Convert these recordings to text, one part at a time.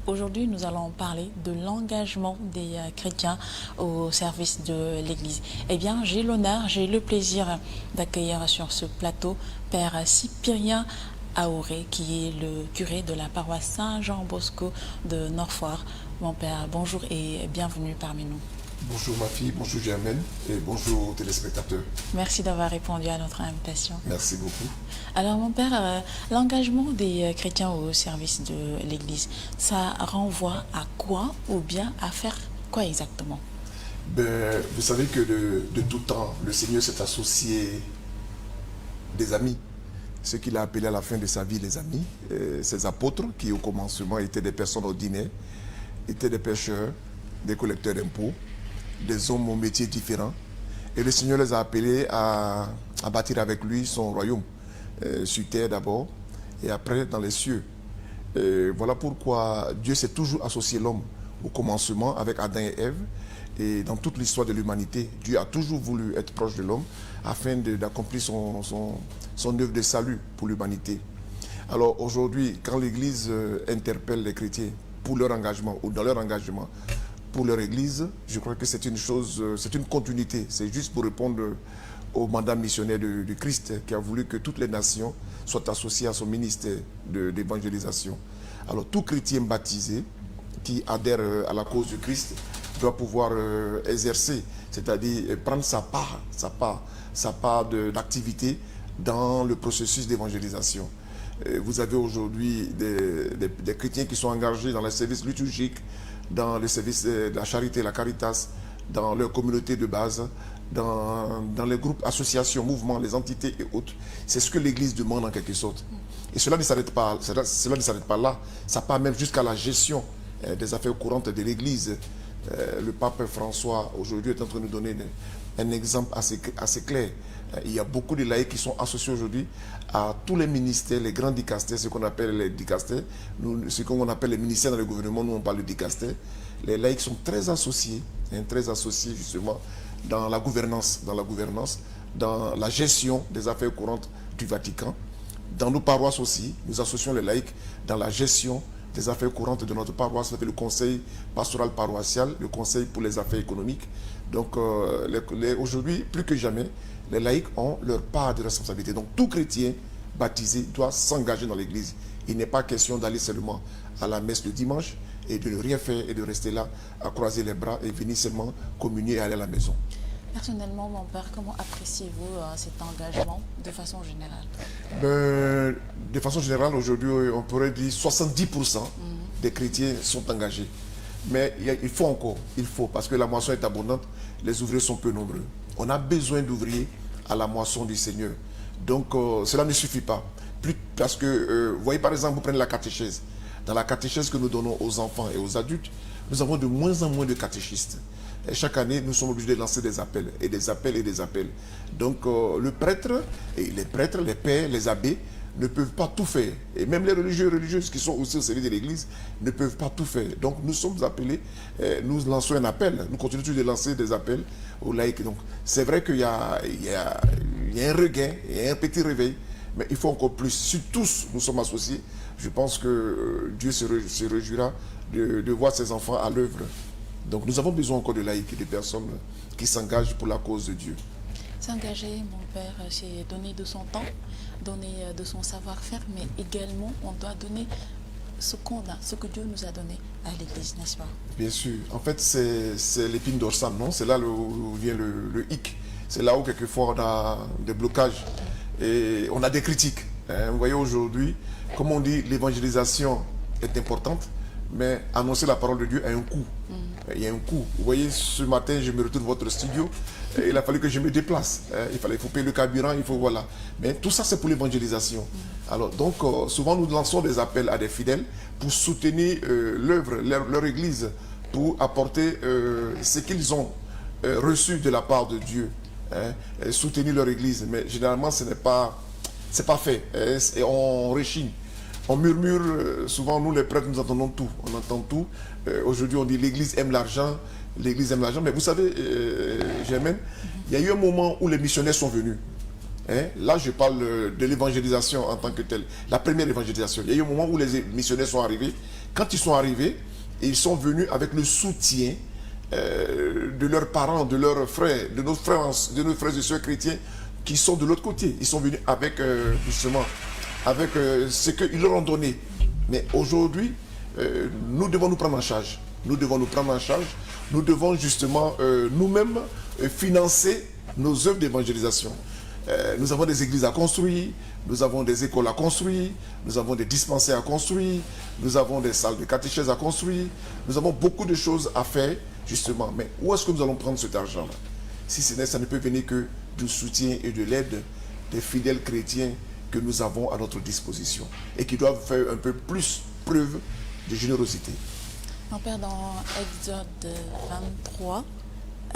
Aujourd'hui, nous allons parler de l'engagement des chrétiens au service de l'Église. Eh bien, j'ai l'honneur, j'ai le plaisir d'accueillir sur ce plateau Père Cyprien Aouré, qui est le curé de la paroisse Saint-Jean-Bosco de Norfoire. Mon Père, bonjour et bienvenue parmi nous. Bonjour ma fille, bonjour Germaine et bonjour aux téléspectateurs. Merci d'avoir répondu à notre invitation. Merci beaucoup. Alors mon Père, l'engagement des chrétiens au service de l'Église, ça renvoie à quoi ou bien à faire quoi exactement? Vous savez que de tout temps, le Seigneur s'est associé des amis. Ce qu'il a appelé à la fin de sa vie les amis, ses apôtres qui au commencement étaient des personnes ordinaires, étaient des pêcheurs, des collecteurs d'impôts, des hommes aux métiers différents. Et le Seigneur les a appelés à bâtir avec lui son royaume, sur terre d'abord, et après dans les cieux. Voilà pourquoi Dieu s'est toujours associé l'homme au commencement avec Adam et Ève. Et dans toute l'histoire de l'humanité, Dieu a toujours voulu être proche de l'homme afin d'accomplir son œuvre de salut pour l'humanité. Alors aujourd'hui, quand l'Église interpelle les chrétiens pour leur engagement ou dans leur engagement pour leur Église, je crois que c'est une chose, c'est une continuité. C'est juste pour répondre au mandat missionnaire de Christ qui a voulu que toutes les nations soient associées à son ministère d'évangélisation. Alors tout chrétien baptisé qui adhère à la cause du Christ doit pouvoir exercer, c'est-à-dire prendre sa part d'activité dans le processus d'évangélisation. Vous avez aujourd'hui des chrétiens qui sont engagés dans les services liturgiques, dans le service de la charité, la caritas, dans leur communauté de base, dans les groupes, associations, mouvements, les entités et autres. C'est ce que l'Église demande en quelque sorte. Et cela ne s'arrête pas, là. Ça part même jusqu'à la gestion des affaires courantes de l'Église. Le pape François aujourd'hui est en train de nous donner un exemple assez clair. Il y a beaucoup de laïcs qui sont associés aujourd'hui à tous les ministères, les grands dicastères, ce qu'on appelle les dicastères, ce qu'on appelle les ministères dans le gouvernement, nous on parle de dicastères. Les laïcs sont très associés justement dans la gouvernance, dans la gestion des affaires courantes du Vatican. Dans nos paroisses aussi, nous associons les laïcs dans la gestion des affaires courantes de notre paroisse, le conseil pastoral paroissial, le conseil pour les affaires économiques. Donc aujourd'hui, plus que jamais, les laïcs ont leur part de responsabilité. Donc tout chrétien baptisé doit s'engager dans l'Église. Il n'est pas question d'aller seulement à la messe le dimanche et de ne rien faire et de rester là à croiser les bras et venir seulement communier et aller à la maison. Personnellement, mon Père, comment appréciez-vous cet engagement de façon générale? De façon générale, aujourd'hui, on pourrait dire 70% des chrétiens sont engagés. Mais il faut, parce que la moisson est abondante, les ouvriers sont peu nombreux. On a besoin d'ouvriers à la moisson du Seigneur. Donc, cela ne suffit pas. Parce que, vous voyez, par exemple, vous prenez la catéchèse. Dans la catéchèse que nous donnons aux enfants et aux adultes, nous avons de moins en moins de catéchistes. Et chaque année, nous sommes obligés de lancer des appels, et des appels, et des appels. Donc, le prêtre, et les prêtres, les pères, les abbés, ne peuvent pas tout faire. Et même les religieux et religieuses qui sont aussi au service de l'Église ne peuvent pas tout faire. Donc, nous sommes appelés, nous lançons un appel. Nous continuons toujours de lancer des appels aux laïcs. Donc, c'est vrai qu'il y a un regain, il y a un petit réveil, mais il faut encore plus. Si tous nous sommes associés, je pense que Dieu se réjouira de voir ses enfants à l'œuvre. Donc nous avons besoin encore de laïcs et de personnes qui s'engagent pour la cause de Dieu. S'engager, mon Père, c'est donner de son temps, donner de son savoir-faire, mais également on doit donner ce qu'on a, ce que Dieu nous a donné à l'Église, n'est-ce pas? Bien sûr. En fait, c'est l'épine dorsale, non? C'est là où vient le hic. C'est là où quelquefois on a des blocages et on a des critiques. Vous voyez aujourd'hui, comme on dit, l'évangélisation est importante, mais annoncer la parole de Dieu a un coût. Il y a un coût. Vous voyez, ce matin, je me retrouve dans votre studio. Il a fallu que je me déplace. Il faut payer le carburant, voilà. Mais tout ça, c'est pour l'évangélisation. Alors, donc, souvent, nous lançons des appels à des fidèles pour soutenir l'œuvre, leur église, pour apporter ce qu'ils ont reçu de la part de Dieu. Soutenir leur église. Mais généralement, c'est pas fait. Et on rechigne. On murmure, souvent nous les prêtres, nous entendons tout. On entend tout. Aujourd'hui, on dit l'église aime l'argent, l'église aime l'argent. Mais vous savez, Germaine, il y a eu un moment où les missionnaires sont venus. Là, je parle de l'évangélisation en tant que telle. La première évangélisation. Il y a eu un moment où les missionnaires sont arrivés. Quand ils sont arrivés, ils sont venus avec le soutien de leurs parents, de leurs frères, de nos frères et sœurs chrétiens qui sont de l'autre côté. Ils sont venus avec justement avec ce qu'ils leur ont donné. Mais aujourd'hui, nous devons nous prendre en charge. Nous devons nous prendre en charge. Nous devons justement nous-mêmes financer nos œuvres d'évangélisation. Nous avons des églises à construire, nous avons des écoles à construire, nous avons des dispensaires à construire, nous avons des salles de catéchèse à construire, nous avons beaucoup de choses à faire, justement. Mais où est-ce que nous allons prendre cet argent-là? Si ce n'est, ça ne peut venir que du soutien et de l'aide des fidèles chrétiens que nous avons à notre disposition et qui doivent faire un peu plus preuve de générosité. Mon Père, dans Exode 23,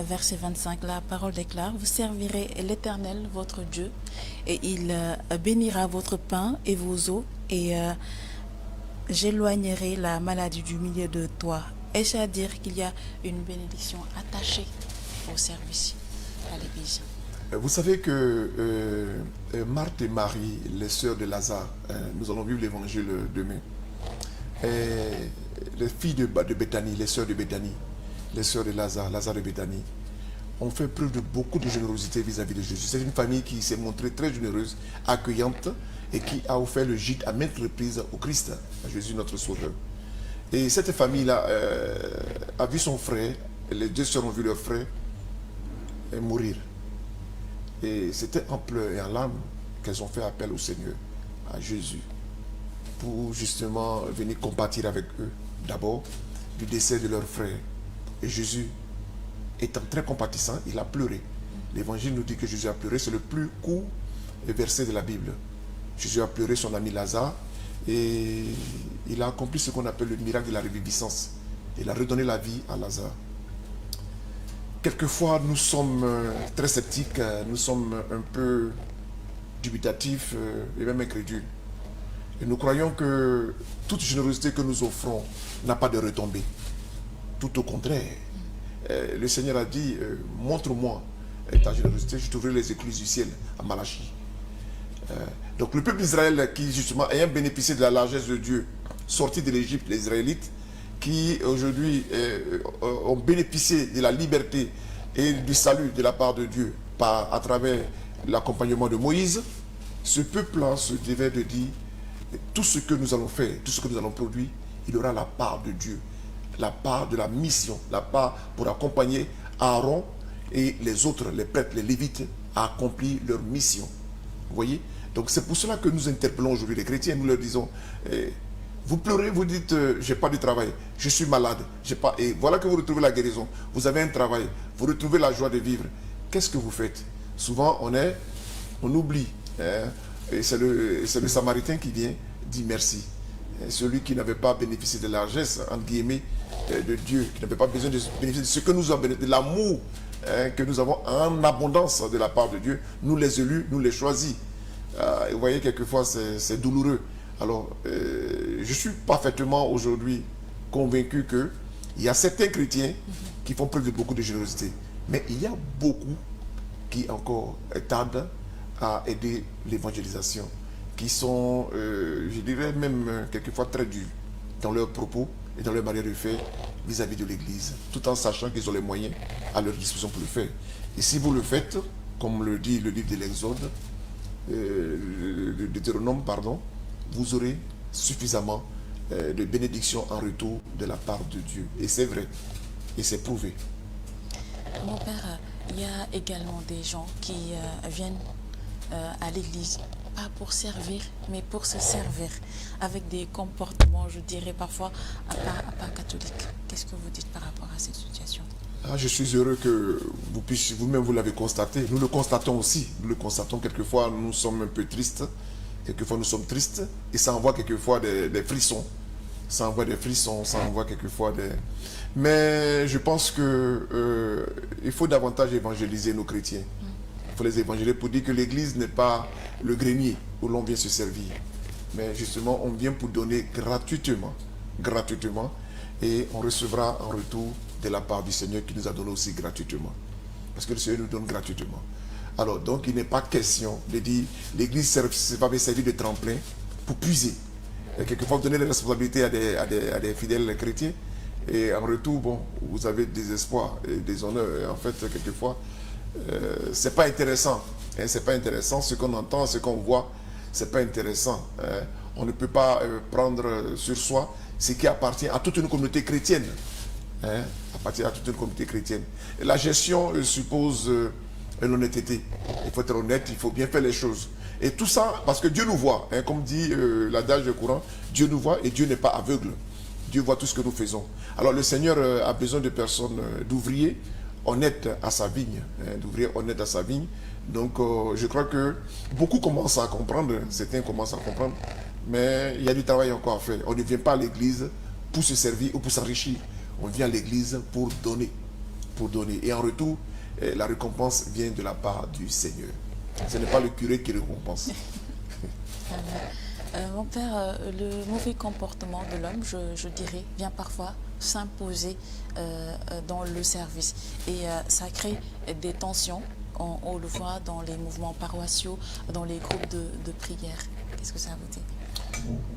verset 25, la parole déclare: vous servirez l'Éternel, votre Dieu, et il bénira votre pain et vos eaux, et j'éloignerai la maladie du milieu de toi. Est-ce à dire qu'il y a une bénédiction attachée au service à l'Église? Vous savez que Marthe et Marie, les sœurs de Lazare, nous allons vivre l'évangile demain, les filles de Béthanie, les sœurs de Béthanie, les sœurs de Lazare, Lazare de Béthanie, ont fait preuve de beaucoup de générosité vis-à-vis de Jésus. C'est une famille qui s'est montrée très généreuse, accueillante, et qui a offert le gîte à maintes reprises au Christ, à Jésus notre Sauveur. Et cette famille-là a vu son frère, les deux sœurs ont vu leur frère mourir. Et c'était en pleurs et en larmes qu'elles ont fait appel au Seigneur, à Jésus, pour justement venir compatir avec eux, d'abord, du décès de leur frère. Et Jésus, étant très compatissant, il a pleuré. L'évangile nous dit que Jésus a pleuré, c'est le plus court verset de la Bible. Jésus a pleuré son ami Lazare et il a accompli ce qu'on appelle le miracle de la reviviscence. Il a redonné la vie à Lazare. Quelquefois, nous sommes très sceptiques, nous sommes un peu dubitatifs et même incrédules. Et nous croyons que toute générosité que nous offrons n'a pas de retombée. Tout au contraire. Le Seigneur a dit, montre-moi ta générosité, je t'ouvrirai les écluses du ciel, à Malachie. Donc le peuple d'Israël qui justement ayant bénéficié de la largesse de Dieu, sorti de l'Égypte, les Israélites, qui aujourd'hui ont bénéficié de la liberté et du salut de la part de Dieu à travers l'accompagnement de Moïse, ce peuple-là se devait de dire, tout ce que nous allons faire, tout ce que nous allons produire, il aura la part de Dieu, la part de la mission, la part pour accompagner Aaron et les autres, les prêtres, les lévites, à accomplir leur mission. Vous voyez? Donc c'est pour cela que nous interpellons aujourd'hui les chrétiens, nous leur disons, vous pleurez, vous dites, j'ai pas de travail, je suis malade, j'ai pas... Et voilà que vous retrouvez la guérison, vous avez un travail, vous retrouvez la joie de vivre. Qu'est-ce que vous faites? Souvent, on oublie. Et c'est le Samaritain qui vient dire merci. Celui qui n'avait pas bénéficié de la largesse, entre guillemets, de Dieu, qui n'avait pas besoin de bénéficier de ce que nous avons bénéficié, de l'amour que nous avons en abondance de la part de Dieu, nous les élus, nous les choisis. Vous voyez, quelquefois, c'est douloureux. Alors, je suis parfaitement aujourd'hui convaincu qu'il y a certains chrétiens qui font preuve de beaucoup de générosité. Mais il y a beaucoup qui encore tardent à aider l'évangélisation, qui sont, je dirais même quelquefois très durs dans leurs propos et dans leur manière de faire vis-à-vis de l'Église, tout en sachant qu'ils ont les moyens à leur disposition pour le faire. Et si vous le faites, comme le dit le livre de l'Exode, de Deutéronome, pardon, vous aurez suffisamment de bénédictions en retour de la part de Dieu. Et c'est vrai, et c'est prouvé. Mon Père, il y a également des gens qui viennent à l'église, pas pour servir, mais pour se servir, avec des comportements, je dirais parfois, pas catholiques. Qu'est-ce que vous dites par rapport à cette situation? Je suis heureux que vous puissiez, vous-même vous l'avez constaté. Nous le constatons aussi. Nous le constatons quelquefois, nous sommes un peu tristes. Quelquefois nous sommes tristes et ça envoie quelquefois des frissons. Ça envoie des frissons, ça envoie quelquefois des... Mais je pense que il faut davantage évangéliser nos chrétiens. Il faut les évangéliser pour dire que l'église n'est pas le grenier où l'on vient se servir. Mais justement, on vient pour donner gratuitement. Et on recevra en retour de la part du Seigneur qui nous a donné aussi gratuitement. Parce que le Seigneur nous donne gratuitement. Alors, donc, il n'est pas question de dire l'église va servir de tremplin pour puiser. Et quelquefois, vous donnez des responsabilités à des fidèles chrétiens. Et en retour, bon, vous avez des espoirs et des honneurs. Et en fait, quelquefois, c'est pas intéressant. Hein, c'est pas intéressant. Ce qu'on entend, ce qu'on voit, c'est pas intéressant. Hein. On ne peut pas prendre sur soi ce qui appartient à toute une communauté chrétienne. Hein, appartient à toute une communauté chrétienne. Et la gestion suppose l'honnêteté. Il faut être honnête, il faut bien faire les choses. Et tout ça, parce que Dieu nous voit. Hein, comme dit l'adage courant, Dieu nous voit et Dieu n'est pas aveugle. Dieu voit tout ce que nous faisons. Alors le Seigneur a besoin de personnes, d'ouvriers honnêtes à sa vigne. Hein, d'ouvriers honnêtes à sa vigne. Donc je crois que beaucoup commencent à comprendre, certains commencent à comprendre, mais il y a du travail encore à faire. On ne vient pas à l'église pour se servir ou pour s'enrichir. On vient à l'église pour donner. Pour donner. Et en retour, la récompense vient de la part du Seigneur. Ce n'est pas le curé qui récompense. Mon père, le mauvais comportement de l'homme, je dirais, vient parfois s'imposer dans le service. Et ça crée des tensions. On le voit dans les mouvements paroissiaux, dans les groupes de prière. Qu'est-ce que ça vous dit?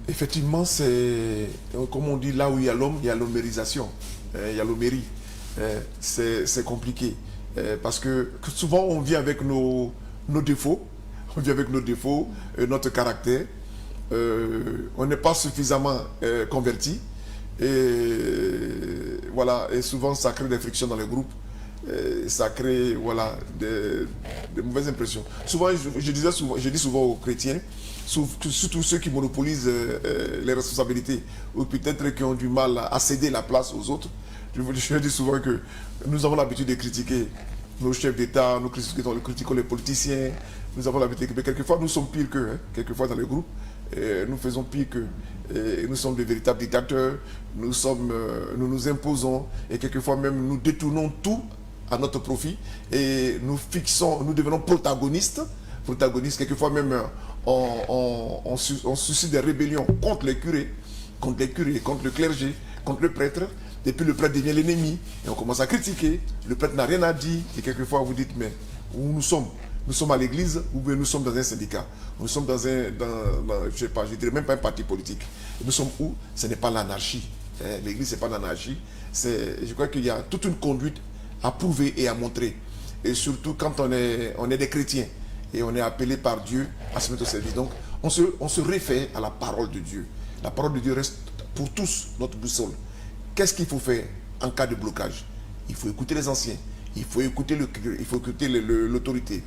Effectivement, c'est, comme on dit, là où il y a l'homme, il y a l'homérisation. Il y a l'homérie. C'est compliqué. Parce que souvent, on vit avec nos défauts. On vit avec nos défauts, notre caractère. On n'est pas suffisamment converti. Et voilà, et souvent, ça crée des frictions dans les groupes. Ça crée voilà, des mauvaises impressions. Souvent, je dis souvent aux chrétiens, surtout ceux qui monopolisent les responsabilités, ou peut-être qui ont du mal à céder la place aux autres, je dis souvent que nous avons l'habitude de critiquer nos chefs d'État, nous critiquons les politiciens, nous avons l'habitude, mais quelquefois nous sommes pires qu'eux, hein, quelquefois dans les groupes, nous faisons pire qu'eux. Nous sommes de véritables dictateurs, nous nous imposons, et quelquefois même nous détournons tout à notre profit, et nous devenons protagonistes, quelquefois même on suscite des rébellions contre les curés, contre le clergé, contre le prêtre, et puis le prêtre devient l'ennemi, et on commence à critiquer, le prêtre n'a rien à dire, et quelquefois vous dites, mais où nous sommes? Nous sommes à l'église ou bien nous sommes dans un syndicat. Nous sommes dans je sais pas, je dirais même pas un parti politique. Nous sommes où? Ce n'est pas l'anarchie. L'église, ce n'est pas l'anarchie. Je crois qu'il y a toute une conduite à prouver et à montrer. Et surtout quand on est des chrétiens et on est appelé par Dieu à se mettre au service. Donc on se réfère à la parole de Dieu. La parole de Dieu reste pour tous notre boussole. Qu'est-ce qu'il faut faire en cas de blocage? Il faut écouter les anciens. Il faut écouter l'autorité.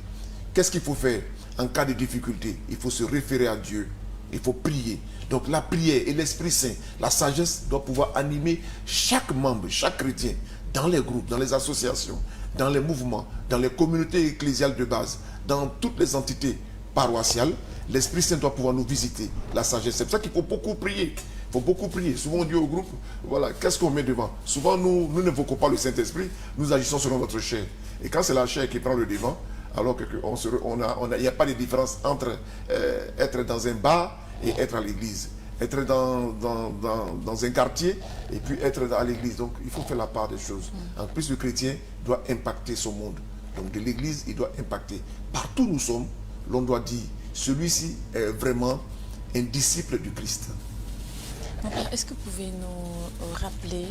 Qu'est-ce qu'il faut faire en cas de difficulté? Il faut se référer à Dieu. Il faut prier. Donc la prière et l'Esprit Saint, la sagesse doit pouvoir animer chaque membre, chaque chrétien, dans les groupes, dans les associations, dans les mouvements, dans les communautés ecclésiales de base, dans toutes les entités paroissiales. L'Esprit Saint doit pouvoir nous visiter, la sagesse. C'est pour ça qu'il faut beaucoup prier. Il faut beaucoup prier. Souvent on dit au groupe, voilà, qu'est-ce qu'on met devant? Souvent nous n'invoquons pas le Saint-Esprit, nous agissons selon notre chair. Et quand c'est la chair qui prend le devant, alors qu'il n'y a pas de différence entre être dans un bar et être à l'église. Être dans un quartier et puis être à l'église. Donc il faut faire la part des choses. En plus, le chrétien doit impacter son monde. Donc de l'église, il doit impacter. Partout où nous sommes, l'on doit dire, celui-ci est vraiment un disciple du Christ. Est-ce que vous pouvez nous rappeler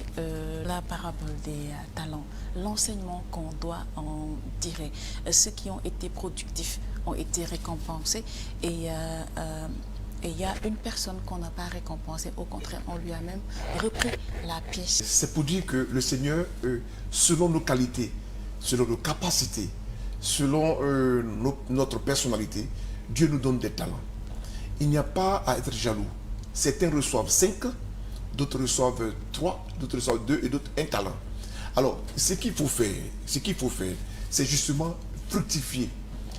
la parabole des talents, l'enseignement qu'on doit en tirer? Ceux qui ont été productifs ont été récompensés et il y a une personne qu'on n'a pas récompensée, au contraire, on lui a même repris la pièce. C'est pour dire que le Seigneur, selon nos qualités, selon nos capacités, selon notre personnalité, Dieu nous donne des talents. Il n'y a pas à être jaloux. Certains reçoivent 5, d'autres reçoivent 3, d'autres reçoivent 2 et d'autres 1 talent. Alors, ce qu'il faut faire, c'est justement fructifier.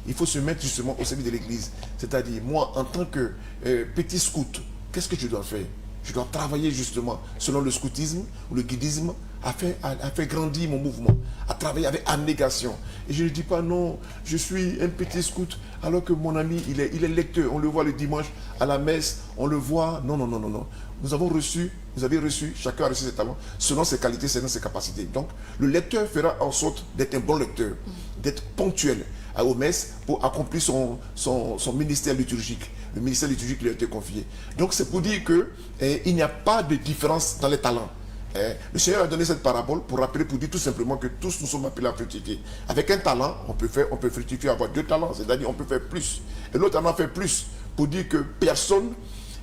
Il faut se mettre justement au service de l'église. C'est-à-dire, moi, en tant que petit scout, qu'est-ce que je dois faire? Je dois travailler justement selon le scoutisme ou le guidisme à faire grandir mon mouvement, à travailler avec abnégation. Et je ne dis pas non, je suis un petit scout alors que mon ami, il est lecteur. On le voit le dimanche à la messe, on le voit. Non, non, non, non, non. Vous avez reçu, chacun a reçu ses talents selon ses qualités, selon ses capacités. Donc, le lecteur fera en sorte d'être un bon lecteur, d'être ponctuel. aux messes pour accomplir son ministère liturgique. Le ministère liturgique lui a été confié. Donc c'est pour dire qu'il n'y a pas de différence dans les talents. Le Seigneur a donné cette parabole pour rappeler, pour dire tout simplement que tous nous sommes appelés à fructifier. Avec un talent, on peut fructifier, avoir 2 talents, c'est-à-dire on peut faire plus. Et l'autre talent fait plus, pour dire que personne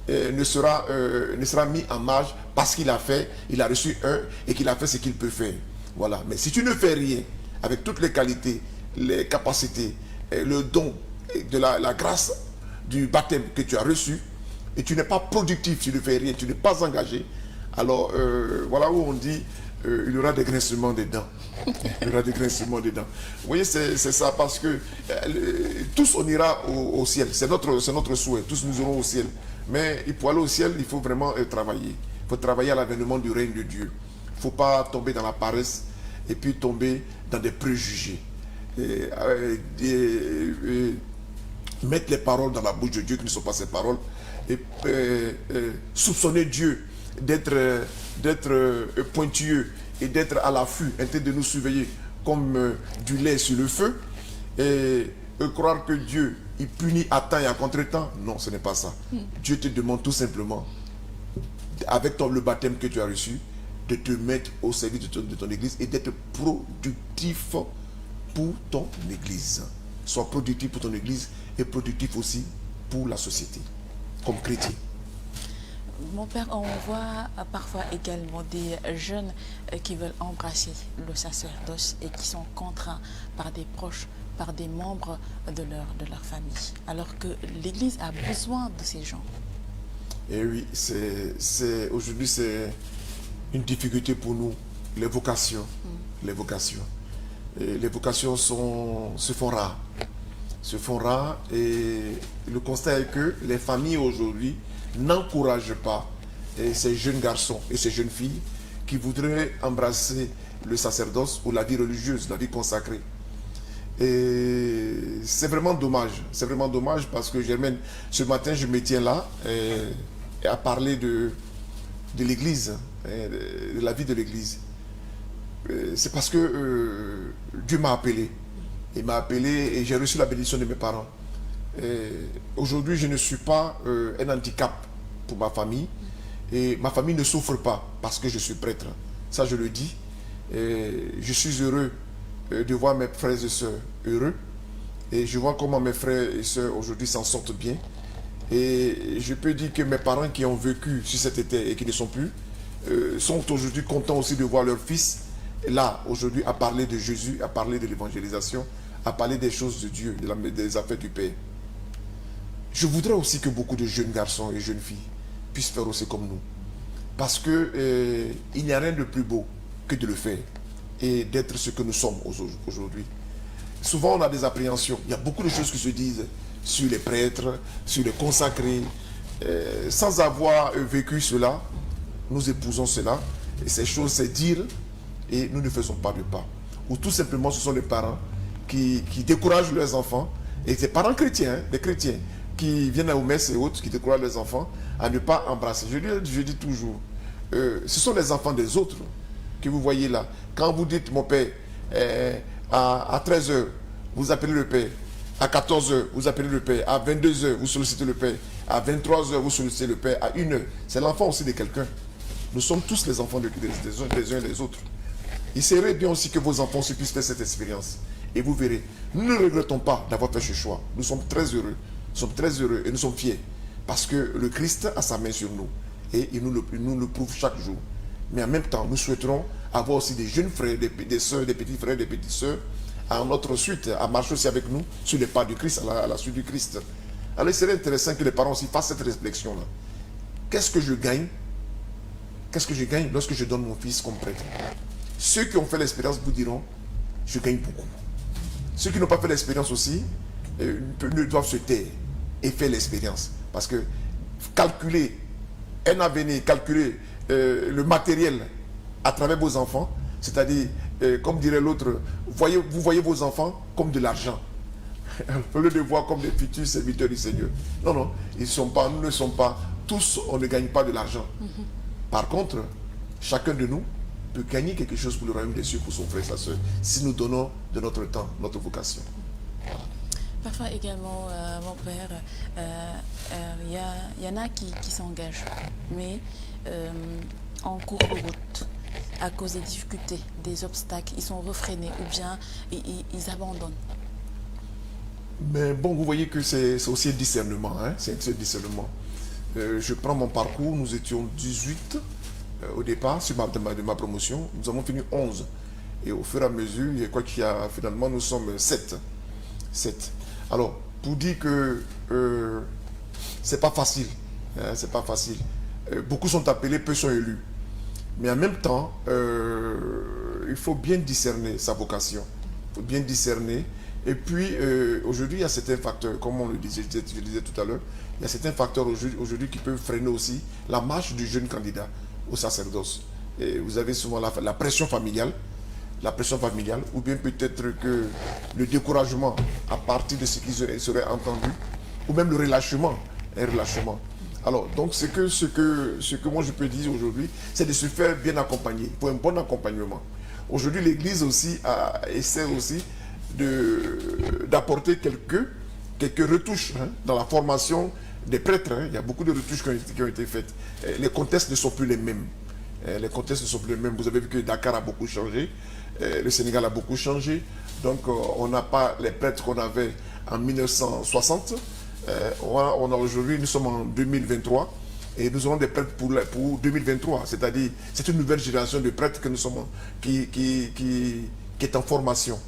ne sera mis en marge parce qu'il a reçu un et qu'il a fait ce qu'il peut faire. Voilà. Mais si tu ne fais rien, avec toutes les qualités, les capacités, le don, de la grâce du baptême que tu as reçu, et tu n'es pas productif, tu ne fais rien, tu n'es pas engagé, alors voilà où on dit il y aura des grincements des dents. Il y aura des grincements des dents. Vous voyez, c'est ça, parce que tous on ira au ciel. C'est notre souhait. Tous nous irons au ciel. Mais pour aller au ciel, il faut vraiment travailler. Il faut travailler à l'avènement du règne de Dieu. Il ne faut pas tomber dans la paresse et puis tomber dans des préjugés. Mettre les paroles dans la bouche de Dieu qui ne sont pas ses paroles. Et soupçonner Dieu d'être pointilleux et d'être à l'affût, en train de nous surveiller comme du lait sur le feu, et croire que Dieu il punit à temps et à contre-temps. Non, ce n'est pas ça. Dieu te demande tout simplement, avec le baptême que tu as reçu, de te mettre au service de ton église et d'être productif pour ton église. Sois productif pour ton église et productif aussi pour la société, comme chrétien. Mon père, on voit parfois également des jeunes qui veulent embrasser le sacerdoce et qui sont contraints par des proches, par des membres de leur famille, alors que l'Église a besoin de ces gens. Et oui, aujourd'hui c'est une difficulté pour nous, les vocations. Les vocations. Et les vocations se font rares. Et le constat est que les familles aujourd'hui n'encouragent pas ces jeunes garçons et ces jeunes filles qui voudraient embrasser le sacerdoce ou la vie religieuse, la vie consacrée. Et c'est vraiment dommage parce que Germaine, ce matin je me tiens là et à parler de l'église, de la vie de l'église. C'est parce que Dieu m'a appelé. Il m'a appelé et j'ai reçu la bénédiction de mes parents. Aujourd'hui, je ne suis pas un handicap pour ma famille. Et ma famille ne souffre pas parce que je suis prêtre. Ça, je le dis. Et je suis heureux de voir mes frères et sœurs heureux. Et je vois comment mes frères et sœurs aujourd'hui s'en sortent bien. Et je peux dire que mes parents qui ont vécu sur cet été et qui ne sont plus, sont aujourd'hui contents aussi de voir leur fils là, aujourd'hui, à parler de Jésus, à parler de l'évangélisation, à parler des choses de Dieu, des affaires du Père. Je voudrais aussi que beaucoup de jeunes garçons et jeunes filles puissent faire aussi comme nous. Parce que il n'y a rien de plus beau que de le faire et d'être ce que nous sommes aujourd'hui. Souvent, on a des appréhensions. Il y a beaucoup de choses qui se disent sur les prêtres, sur les consacrés. Sans avoir vécu cela, nous épousons cela. Et ces choses, c'est dire et nous ne faisons pas de pas. Ou tout simplement, ce sont les parents qui découragent leurs enfants. Et ces parents chrétiens, des chrétiens, qui viennent aux messes et autres, qui découragent leurs enfants à ne pas embrasser. Je dis toujours, ce sont les enfants des autres que vous voyez là. Quand vous dites, mon père, à 13h, vous appelez le père. À 14h, vous appelez le père. À 22h, vous sollicitez le père. À 23h, vous sollicitez le père. À 1h, c'est l'enfant aussi de quelqu'un. Nous sommes tous les enfants des uns et des autres. Il serait bien aussi que vos enfants puissent faire cette expérience. Et vous verrez, nous ne regrettons pas d'avoir fait ce choix. Nous sommes très heureux. Nous sommes très heureux et nous sommes fiers. Parce que le Christ a sa main sur nous. Et il nous le prouve chaque jour. Mais en même temps, nous souhaiterons avoir aussi des jeunes frères, des sœurs, des petits frères, des petites sœurs, à notre suite, à marcher aussi avec nous sur les pas du Christ, à la suite du Christ. Alors il serait intéressant que les parents aussi fassent cette réflexion-là. Qu'est-ce que je gagne? Qu'est-ce que je gagne lorsque je donne mon fils comme prêtre? Ceux qui ont fait l'expérience vous diront, je gagne beaucoup. Ceux qui n'ont pas fait l'expérience aussi ne doivent se taire et faire l'expérience. Parce que calculer un avenir, calculer le matériel à travers vos enfants, c'est-à-dire, comme dirait l'autre, vous voyez vos enfants comme de l'argent. Au lieu de voir comme des futurs serviteurs du Seigneur. Non, non, nous ne sommes pas, tous, on ne gagne pas de l'argent. Par contre, chacun de nous peut gagner quelque chose pour le royaume des cieux, pour son frère et sa soeur, si nous donnons de notre temps, notre vocation. Voilà. Parfois également, mon père, il y en a qui s'engagent, mais en cours de route, à cause des difficultés, des obstacles, ils sont refrénés ou bien ils abandonnent. Mais bon, vous voyez que c'est aussi un discernement, hein? C'est un discernement. Je prends mon parcours, nous étions 18 au départ de ma promotion, nous avons fini 11. Et au fur et à mesure, je crois qu'il y a finalement, nous sommes 7. 7. Alors, pour dire que c'est pas facile, hein, c'est pas facile. Beaucoup sont appelés, peu sont élus. Mais en même temps, il faut bien discerner sa vocation. Il faut bien discerner. Et puis, aujourd'hui, il y a certains facteurs, comme on le disait, je disais tout à l'heure, il y a certains facteurs aujourd'hui qui peuvent freiner aussi la marche du jeune candidat au sacerdoce. Et vous avez souvent la pression familiale, ou bien peut-être que le découragement à partir de ce qu'ils seraient entendus, ou même le relâchement, un relâchement. Alors, donc, ce que moi je peux dire aujourd'hui, c'est de se faire bien accompagner. Il faut un bon accompagnement. Aujourd'hui, l'Église aussi essaie aussi d'apporter quelques retouches, hein, dans la formation des prêtres. Hein. Il y a beaucoup de retouches qui ont été faites. Les contextes ne sont plus les mêmes. Les contextes ne sont plus les mêmes. Vous avez vu que Dakar a beaucoup changé. Le Sénégal a beaucoup changé. Donc, on n'a pas les prêtres qu'on avait en 1960. Aujourd'hui, nous sommes en 2023 et nous aurons des prêtres pour 2023. C'est-à-dire, c'est une nouvelle génération de prêtres que nous sommes, qui est en formation.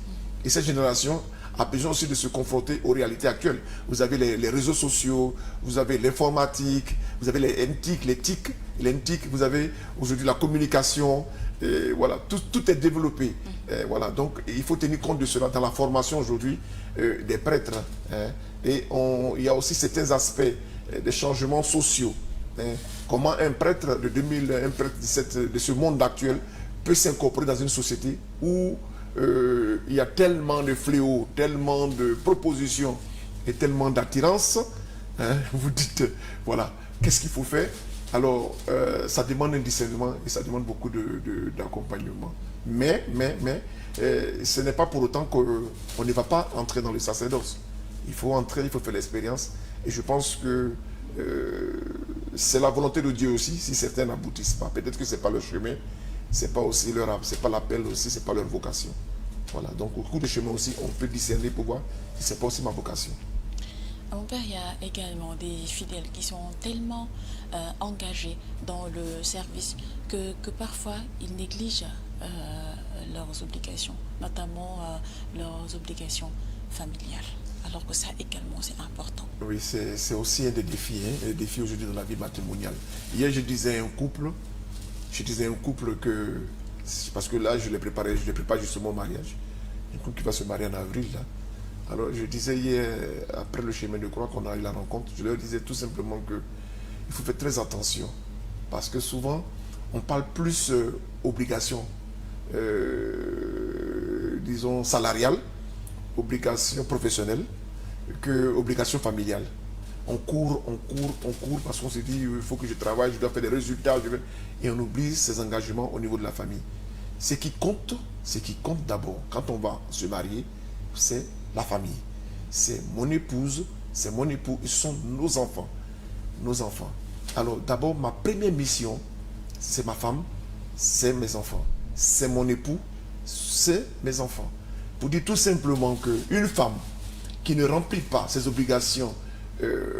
Et cette génération a besoin aussi de se confronter aux réalités actuelles. Vous avez les réseaux sociaux, vous avez l'informatique, vous avez les NTIC, vous avez aujourd'hui la communication. Et voilà, tout est développé. Voilà, donc il faut tenir compte de cela dans la formation aujourd'hui des prêtres. Hein. Et il y a aussi certains aspects des changements sociaux. Hein. Comment un prêtre un prêtre de ce monde actuel peut s'incorporer dans une société où il y a tellement de fléaux, tellement de propositions et tellement d'attirance. Hein. Vous dites, voilà, qu'est-ce qu'il faut faire? Alors, ça demande un discernement et ça demande beaucoup d'accompagnement. Mais ce n'est pas pour autant qu'on ne va pas entrer dans le sacerdoce. Il faut entrer, il faut faire l'expérience. Et je pense que c'est la volonté de Dieu aussi, si certains n'aboutissent pas. Peut-être que ce n'est pas leur chemin, c'est pas l'appel aussi, c'est pas leur vocation. Voilà, donc au cours du chemin aussi, on peut discerner pour voir si ce n'est pas aussi ma vocation. Mon père, il y a également des fidèles qui sont tellement engagés dans le service que parfois ils négligent leurs obligations, notamment leurs obligations familiales, alors que ça également c'est important. Oui, c'est aussi un des défis, hein, un défi aujourd'hui dans la vie matrimoniale. Hier, je disais à un couple que, parce que là, je les prépare justement au mariage, un couple qui va se marier en avril, là. Alors, je disais hier, après le chemin de croix qu'on a eu la rencontre, je leur disais tout simplement qu'il faut faire très attention. Parce que souvent, on parle plus obligations, disons, salariales, obligations professionnelles, que obligations familiales. On court parce qu'on se dit, il faut que je travaille, je dois faire des résultats. Et on oublie ses engagements au niveau de la famille. Ce qui compte d'abord, quand on va se marier, c'est la famille. C'est mon épouse, c'est mon époux, ils sont nos enfants. Nos enfants. Alors d'abord, ma première mission, c'est ma femme, c'est mes enfants. C'est mon époux, c'est mes enfants. Pour dire tout simplement qu'une femme qui ne remplit pas ses obligations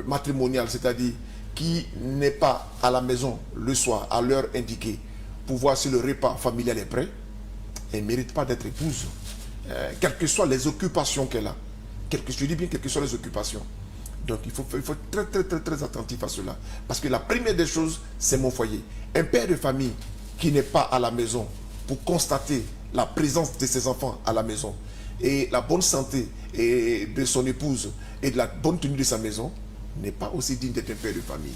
matrimoniales, c'est-à-dire qui n'est pas à la maison le soir à l'heure indiquée pour voir si le repas familial est prêt, elle ne mérite pas d'être épouse. Quelles que soient les occupations qu'elle a. Je dis bien quelles que soient les occupations. Donc il faut être très attentif à cela. Parce que la première des choses, c'est mon foyer. Un père de famille qui n'est pas à la maison pour constater la présence de ses enfants à la maison et la bonne santé de son épouse et de la bonne tenue de sa maison n'est pas aussi digne d'être un père de famille.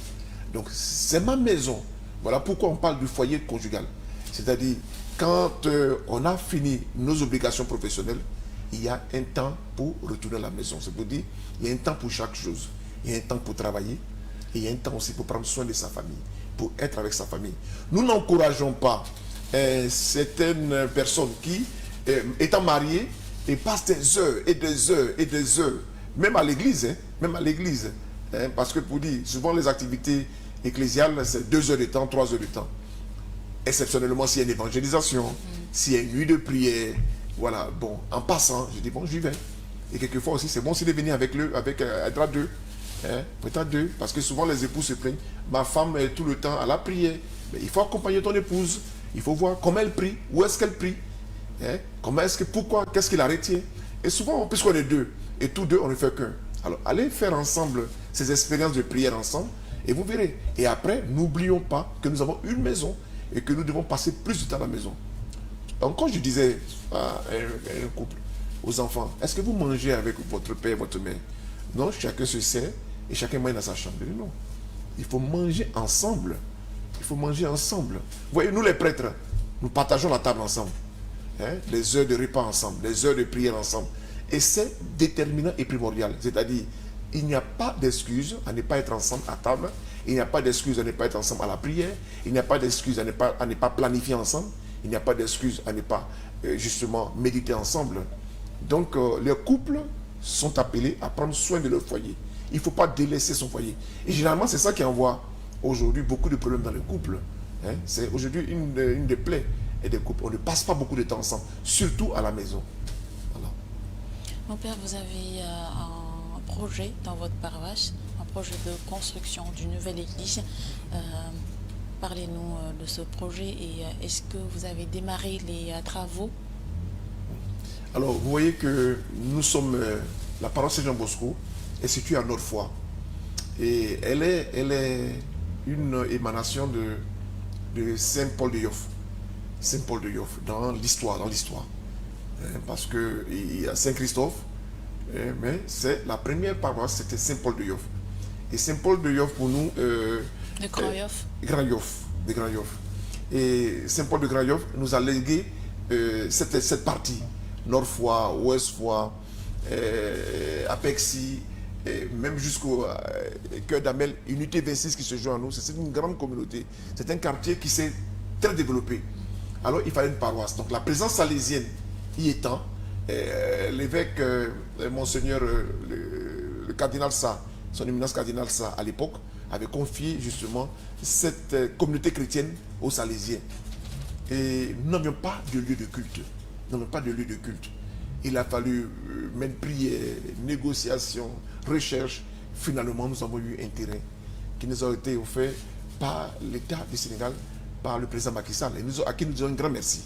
Donc c'est ma maison. Voilà pourquoi on parle du foyer conjugal. C'est-à-dire, quand on a fini nos obligations professionnelles, il y a un temps pour retourner à la maison. C'est pour dire, il y a un temps pour chaque chose. Il y a un temps pour travailler et il y a un temps aussi pour prendre soin de sa famille, pour être avec sa famille. Nous n'encourageons pas certaines personnes qui, étant mariées, et passent des heures et des heures et des heures Même à l'église, hein, même à l'église. Hein, parce que pour dire, souvent les activités ecclésiales, c'est 2 heures de temps, 3 heures de temps. Exceptionnellement, s'il y a une évangélisation, s'il y a une nuit de prière, voilà, bon, en passant, je dis, bon, j'y vais. Et quelquefois aussi, c'est bon s'il est venu avec être à deux. Hein, être à deux. Parce que souvent, les époux se plaignent. Ma femme est tout le temps à la prière. Mais il faut accompagner ton épouse. Il faut voir comment elle prie, où est-ce qu'elle prie. Hein, pourquoi, qu'est-ce qui la retient. Et souvent, puisqu'on est deux, et tous deux, on ne fait qu'un. Alors, allez faire ensemble ces expériences de prière ensemble, et vous verrez. Et après, n'oublions pas que nous avons une maison, et que nous devons passer plus de temps à la maison. Donc, quand je disais à un couple, aux enfants, est-ce que vous mangez avec votre père et votre mère? Non, chacun se sert et chacun mange dans sa chambre. Je dis non. Il faut manger ensemble. Il faut manger ensemble. Vous voyez, nous les prêtres, nous partageons la table ensemble. Hein? Les heures de repas ensemble, les heures de prière ensemble. Et c'est déterminant et primordial. C'est-à-dire, il n'y a pas d'excuse à ne pas être ensemble à table. Il n'y a pas d'excuse à ne pas être ensemble à la prière. Il n'y a pas d'excuse à ne pas planifier ensemble. Il n'y a pas d'excuse à ne pas justement méditer ensemble. Donc, les couples sont appelés à prendre soin de leur foyer. Il ne faut pas délaisser son foyer. Et généralement, c'est ça qui envoie aujourd'hui beaucoup de problèmes dans les couples. Hein? C'est aujourd'hui une des plaies des couples. On ne passe pas beaucoup de temps ensemble, surtout à la maison. Voilà. Mon père, vous avez un projet dans votre paroisse, un projet de construction d'une nouvelle église. Parlez-nous de ce projet et est-ce que vous avez démarré les travaux? Alors, vous voyez que nous sommes, la paroisse Saint-Jean-Bosco est située à Nord-Foire. Et elle est une émanation de Saint-Paul-de-Yoff. Saint-Paul-de-Yoff, dans l'histoire. Parce qu'il y a Saint-Christophe, mais c'est la première paroisse, c'était Saint-Paul-de-Yoff. Et Saint-Paul-de-Yoff, pour nous... de Grand-Yoff. De Grand-Yoff. Et Saint-Paul de Grand-Yoff nous a légué cette partie. Nord-Foire, Ouest-Foire, Apexi, même jusqu'au Cœur d'Amel, Unité 26 qui se joue en nous. C'est une grande communauté. C'est un quartier qui s'est très développé. Alors il fallait une paroisse. Donc la présence salésienne y étant, l'évêque, Monseigneur, le cardinal Sa, son éminence cardinal Sa à l'époque, avait confié justement cette communauté chrétienne aux Salésiens. Et nous n'avions pas de lieu de culte. Il a fallu même prière, négociation, recherche. Finalement, nous avons eu un terrain qui nous a été offert par l'État du Sénégal, par le président Macky Sall, et à qui nous disons un grand merci.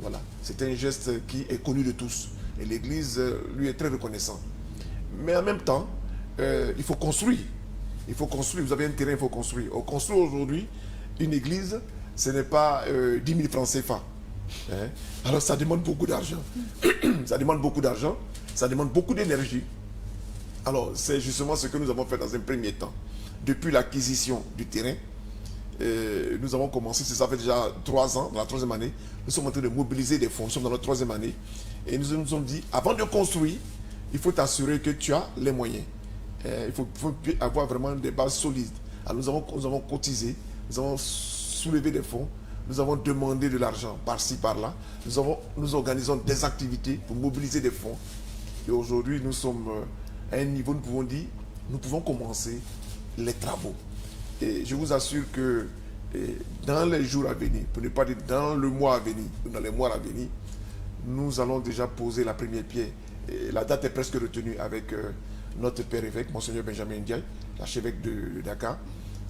Voilà. C'est un geste qui est connu de tous. Et l'Église lui est très reconnaissante. Mais en même temps, il faut construire. Vous avez un terrain, il faut construire. On construit aujourd'hui une église, ce n'est pas 10 000 francs CFA. Hein? Alors ça demande beaucoup d'argent. Ça demande beaucoup d'énergie. Alors c'est justement ce que nous avons fait dans un premier temps. Depuis l'acquisition du terrain, nous avons commencé, ça fait déjà 3 ans, dans la 3e année, nous sommes en train de mobiliser des fonds, nous sommes dans notre 3e année, et nous nous sommes dit, avant de construire, il faut t'assurer que tu as les moyens. Il faut avoir vraiment des bases solides. Alors nous avons cotisé, nous avons soulevé des fonds, nous avons demandé de l'argent par-ci, par-là. Nous organisons des activités pour mobiliser des fonds. Et aujourd'hui, nous sommes à un niveau, nous pouvons commencer les travaux. Et je vous assure que dans les jours à venir, pour ne pas dire dans le mois à venir, dans les mois à venir, nous allons déjà poser la première pierre. Et la date est presque retenue avec notre père évêque, Monseigneur Benjamin Ndiaye, l'archevêque de Dakar.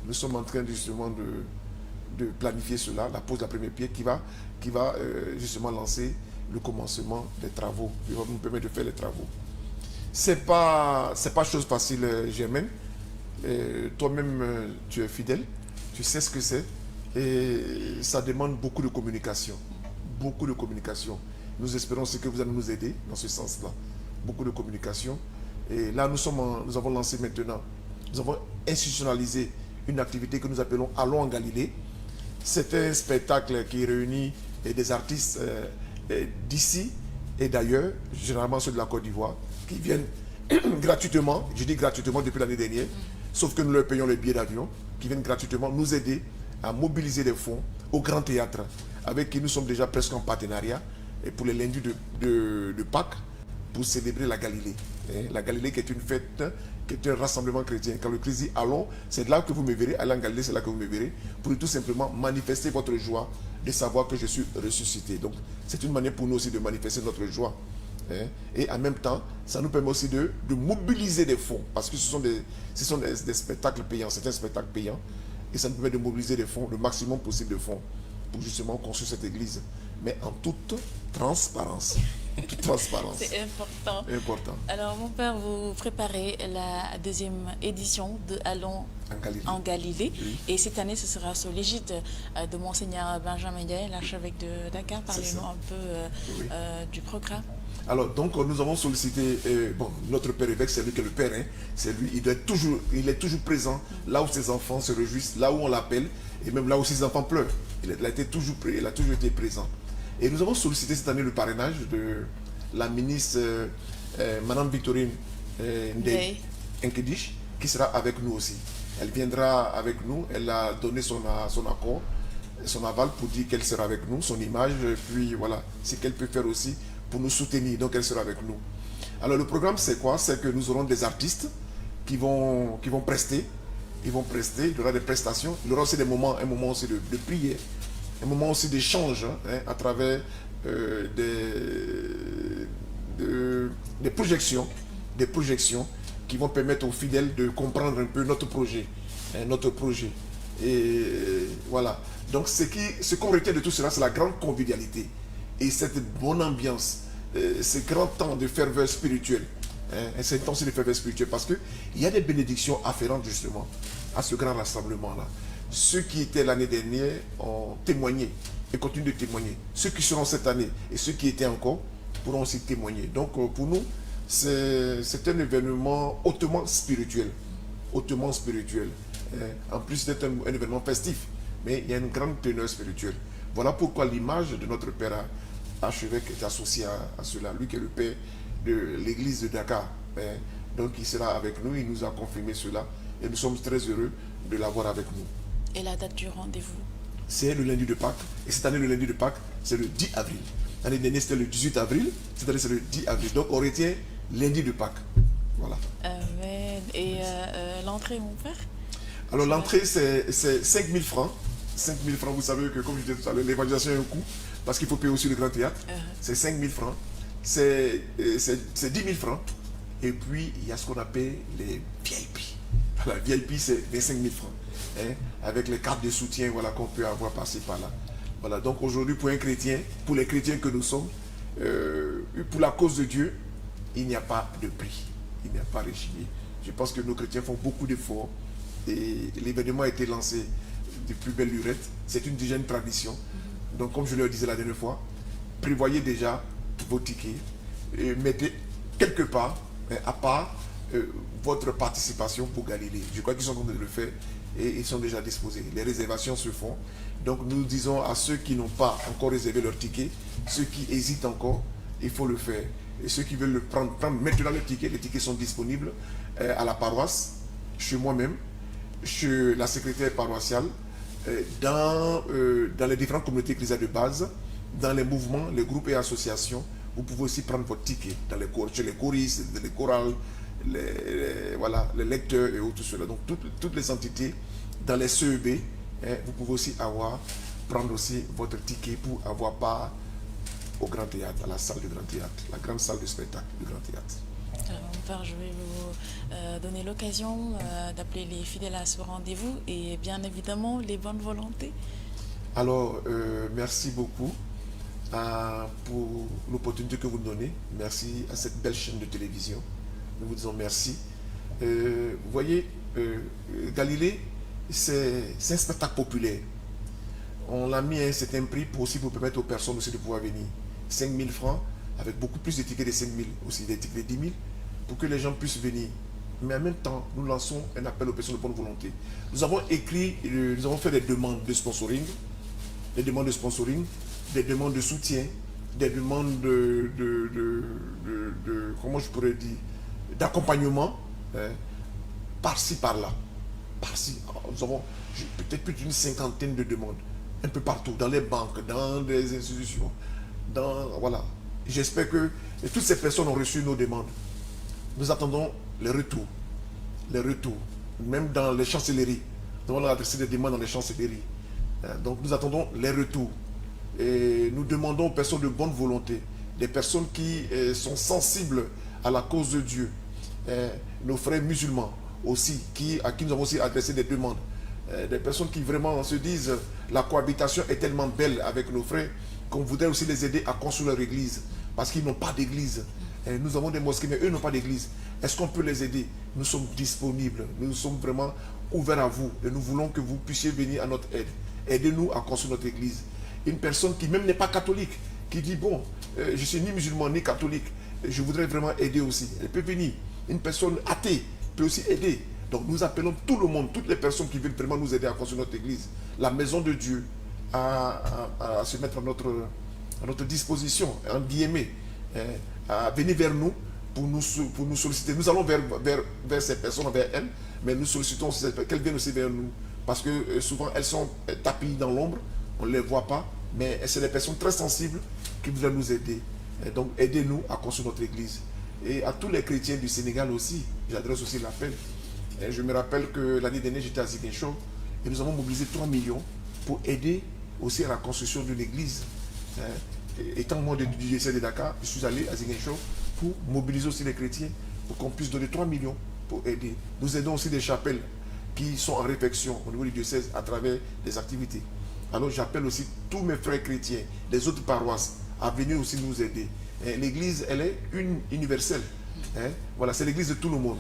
Nous sommes en train justement de planifier cela, la pose de la première pierre qui va justement lancer le commencement des travaux, qui va nous permettre de faire les travaux. C'est pas chose facile, Germaine. Toi-même, tu es fidèle, tu sais ce que c'est, et ça demande beaucoup de communication. Beaucoup de communication. Nous espérons que vous allez nous aider dans ce sens-là. Beaucoup de communication. Et là, nous avons lancé maintenant, nous avons institutionnalisé une activité que nous appelons Allons en Galilée. C'est un spectacle qui réunit des artistes d'ici et d'ailleurs, généralement ceux de la Côte d'Ivoire, qui viennent gratuitement, je dis gratuitement depuis l'année dernière, sauf que nous leur payons les billets d'avion, qui viennent gratuitement nous aider à mobiliser des fonds au Grand Théâtre, avec qui nous sommes déjà presque en partenariat, et pour les lundis de Pâques, pour célébrer la Galilée. La Galilée qui est une fête, qui est un rassemblement chrétien. Quand le Christ dit allons, c'est là que vous me verrez. Allez en Galilée, c'est là que vous me verrez. Pour tout simplement manifester votre joie de savoir que je suis ressuscité. Donc c'est une manière pour nous aussi de manifester notre joie. Et en même temps, ça nous permet aussi de mobiliser des fonds. Parce que ce sont des spectacles payants. C'est un spectacle payant. Et ça nous permet de mobiliser des fonds, le maximum possible de fonds, pour justement construire cette église. Mais en toute transparence. En toute transparence. C'est important. Important. Alors, mon père, vous préparez la deuxième édition de Allons en Galilée. Oui. Et cette année, ce sera sous l'égide de Monseigneur Benjamin Ndiaye, l'archevêque de Dakar. Parlez-nous un peu du programme. Alors, donc, nous avons sollicité, notre père évêque, c'est lui qui est le père, c'est lui, il est toujours présent là où ses enfants se réjouissent, là où on l'appelle, et même là où ses enfants pleurent. Il a toujours été présent. Et nous avons sollicité cette année le parrainage de la ministre Madame Victorine Ndeye Nkedish, qui sera avec nous aussi. Elle viendra avec nous, elle a donné son accord, son aval pour dire qu'elle sera avec nous, son image, puis voilà, ce qu'elle peut faire aussi pour nous soutenir, donc elle sera avec nous. Alors le programme c'est quoi? C'est que nous aurons des artistes qui vont prester, il y aura des prestations, il y aura aussi un moment aussi de prière, un moment aussi d'échange à travers des projections qui vont permettre aux fidèles de comprendre un peu notre projet. Et voilà. Donc ce qu'on retient de tout cela, c'est la grande convivialité. Et cette bonne ambiance, ce grand temps de ferveur spirituelle, c'est temps aussi de ferveur spirituelle, parce qu'il y a des bénédictions afférentes justement à ce grand rassemblement-là. Ceux qui étaient l'année dernière ont témoigné et continuent de témoigner. Ceux qui seront cette année et ceux qui étaient encore pourront aussi témoigner. Donc pour nous, c'est un événement hautement spirituel. Hautement spirituel. En plus d'être un événement festif, mais il y a une grande teneur spirituelle. Voilà pourquoi l'image de notre père archevêque est associée à cela. Lui qui est le père de l'église de Dakar. Donc il sera avec nous, il nous a confirmé cela. Et nous sommes très heureux de l'avoir avec nous. Et la date du rendez-vous? C'est le lundi de Pâques. Et cette année, le lundi de Pâques, c'est le 10 avril. L'année dernière, c'était le 18 avril. Cette année, c'est le 10 avril. Donc, on retient lundi de Pâques. Voilà. Amen. Et l'entrée, mon père? Alors, l'entrée, c'est 5 000 francs. 5 000 francs, vous savez que, comme je disais tout à l'heure, l'évangélisation a un coût. Parce qu'il faut payer aussi le grand théâtre. C'est 5 000 francs. C'est 10 000 francs. Et puis, il y a ce qu'on appelle les VIP. La VIP, c'est 25 000 francs. Avec les cartes de soutien qu'on peut avoir passé par là. Voilà, donc aujourd'hui, pour un chrétien, pour les chrétiens que nous sommes, pour la cause de Dieu, il n'y a pas de prix. Il n'y a pas de chier. Je pense que nos chrétiens font beaucoup d'efforts. Et l'événement a été lancé de plus belle lurette. C'est une déjà une tradition. Donc, comme je le disais la dernière fois, prévoyez déjà vos tickets. Et mettez quelque part, à part, votre participation pour Galilée. Je crois qu'ils sont en train de le faire et ils sont déjà disposés. Les réservations se font. Donc nous disons à ceux qui n'ont pas encore réservé leur ticket, ceux qui hésitent encore, il faut le faire. Et ceux qui veulent le prendre maintenant le ticket, les tickets sont disponibles à la paroisse, chez moi-même, chez la secrétaire paroissiale, dans les différentes communautés ecclésiales de base, dans les mouvements, les groupes et associations. Vous pouvez aussi prendre votre ticket chez les choristes, les chorales, les lecteurs et tout cela. Donc toutes les entités dans les CEB, vous pouvez aussi prendre aussi votre ticket pour avoir part au Grand Théâtre, à la salle du Grand Théâtre, la grande salle de spectacle du Grand Théâtre. Alors, mon père, je vais vous donner l'occasion d'appeler les fidèles à ce rendez-vous et bien évidemment les bonnes volontés. Alors, merci beaucoup pour l'opportunité que vous donnez. Merci à cette belle chaîne de télévision. Nous vous disons merci. Vous voyez, Galilée, c'est un spectacle populaire. On l'a mis à un certain prix pour aussi vous permettre aux personnes aussi de pouvoir venir. 5 000 francs, avec beaucoup plus de tickets de 5 000, aussi des tickets de 10 000, pour que les gens puissent venir. Mais en même temps, nous lançons un appel aux personnes de bonne volonté. Nous avons fait des demandes de sponsoring, des demandes de soutien, des demandes comment je pourrais dire, d'accompagnement, par-ci, par-là. Nous avons peut-être plus d'une cinquantaine de demandes, un peu partout, dans les banques, dans les institutions, voilà. J'espère que toutes ces personnes ont reçu nos demandes. nous attendons les retours. Les retours. Même dans les chancelleries. Nous allons adresser des demandes dans les chancelleries. Donc nous attendons les retours. Et nous demandons aux personnes de bonne volonté, des personnes qui sont sensibles à la cause de Dieu, nos frères musulmans aussi, à qui nous avons aussi adressé des demandes, des personnes qui vraiment se disent la cohabitation est tellement belle avec nos frères qu'on voudrait aussi les aider à construire leur église, parce qu'ils n'ont pas d'église. Nous avons des mosquées, mais eux n'ont pas d'église. Est-ce qu'on peut les aider? Nous sommes disponibles, nous sommes vraiment ouverts à vous et nous voulons que vous puissiez venir à notre aide. Aidez-nous à construire notre église. Une personne qui même n'est pas catholique, qui dit bon, je suis ni musulman ni catholique, je voudrais vraiment aider aussi. Elle peut venir. Une personne athée peut aussi aider. Donc nous appelons tout le monde, toutes les personnes qui veulent vraiment nous aider à construire notre église, la maison de Dieu, à se mettre à notre disposition, en guillemets, à venir vers nous pour nous solliciter. Nous allons vers ces personnes, vers elles, mais nous sollicitons qu'elles viennent aussi vers nous. Parce que souvent elles sont tapis dans l'ombre, on ne les voit pas, mais c'est des personnes très sensibles qui voudraient nous aider. Et donc aidez-nous à construire notre église. Et à tous les chrétiens du Sénégal aussi, j'adresse aussi l'appel. Je me rappelle que l'année dernière, j'étais à Ziguinchor et nous avons mobilisé 3 millions pour aider aussi à la construction d'une église. Étant moi du diocèse de Dakar, je suis allé à Ziguinchor pour mobiliser aussi les chrétiens pour qu'on puisse donner 3 millions pour aider. Nous aidons aussi des chapelles qui sont en réflexion au niveau du diocèse à travers des activités. Alors j'appelle aussi tous mes frères chrétiens des autres paroisses à venir aussi nous aider. L'église, elle est universelle. Voilà, c'est l'église de tout le monde.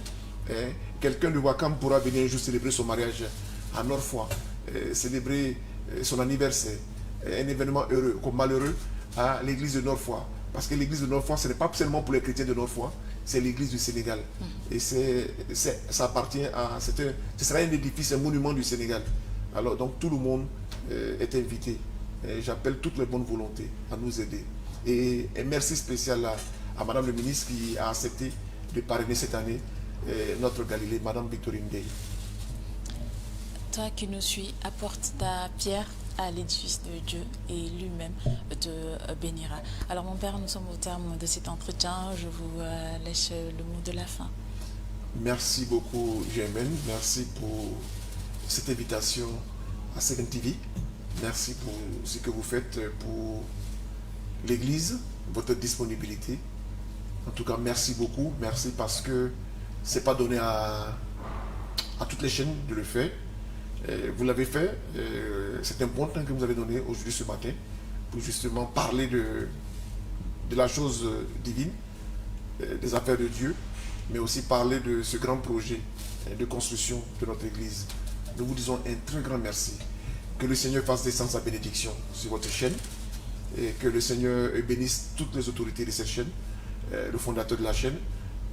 Quelqu'un de Wakam pourra venir un jour célébrer son mariage à Nord-Foy, célébrer son anniversaire, un événement heureux comme malheureux à l'église de Nord-Foy. Parce que l'église de Nord-Foy, ce n'est pas seulement pour les chrétiens de Nord-Foy, c'est l'église du Sénégal. Et ça appartient à... Ce sera un édifice, un monument du Sénégal. Alors donc tout le monde est invité. J'appelle toutes les bonnes volontés à nous aider. Et merci spécial à Madame le ministre qui a accepté de parrainer cette année notre Galilée, Madame Victorine Dey. Toi qui nous suis, apporte ta pierre à l'édifice de Dieu et lui-même te bénira. Alors mon Père, nous sommes au terme de cet entretien. Je vous laisse le mot de la fin. Merci beaucoup, Germaine. Merci pour cette invitation à Second TV. Merci pour ce que vous faites pour l'Église, votre disponibilité. En tout cas, merci beaucoup. Merci parce que ce n'est pas donné à toutes les chaînes de le faire. Vous l'avez fait. C'est un bon temps que vous avez donné aujourd'hui ce matin pour justement parler de la chose divine, des affaires de Dieu, mais aussi parler de ce grand projet de construction de notre Église. Nous vous disons un très grand merci. Que le Seigneur fasse descendre sa bénédiction sur votre chaîne et que le Seigneur bénisse toutes les autorités de cette chaîne, le fondateur de la chaîne,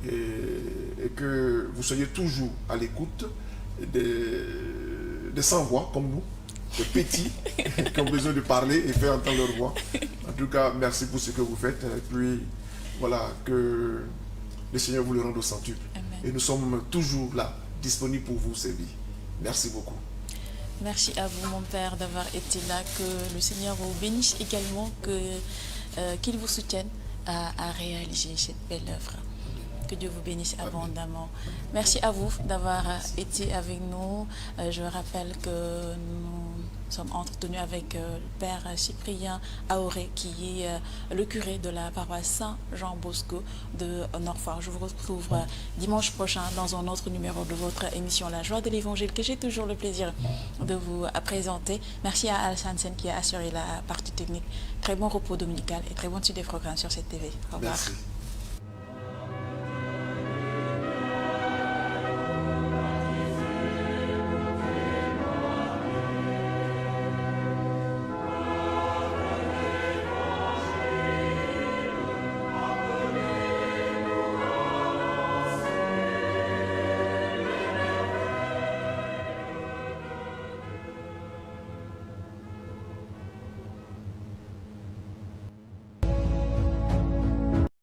et que vous soyez toujours à l'écoute des sans-voix comme nous, des petits qui ont besoin de parler et faire entendre leur voix. En tout cas, merci pour ce que vous faites. Et puis, voilà, que le Seigneur vous le rende au centuple. Amen. Et nous sommes toujours là, disponibles pour vous servir. Merci beaucoup. Merci à vous, mon Père, d'avoir été là. Que le Seigneur vous bénisse également, qu'il vous soutienne à réaliser cette belle œuvre. Que Dieu vous bénisse abondamment. Merci à vous d'avoir été avec nous. Je rappelle que nous sommes entretenus avec le Père Cyprien Aoré, qui est le curé de la paroisse Saint-Jean Bosco de Nord-Foy. Je vous retrouve dimanche prochain dans un autre numéro de votre émission La Joie de l'Évangile, que j'ai toujours le plaisir de vous présenter. Merci à Alassane Sen qui a assuré la partie technique. Très bon repos dominical et très bonne suite des programmes sur cette TV. Au revoir. Merci.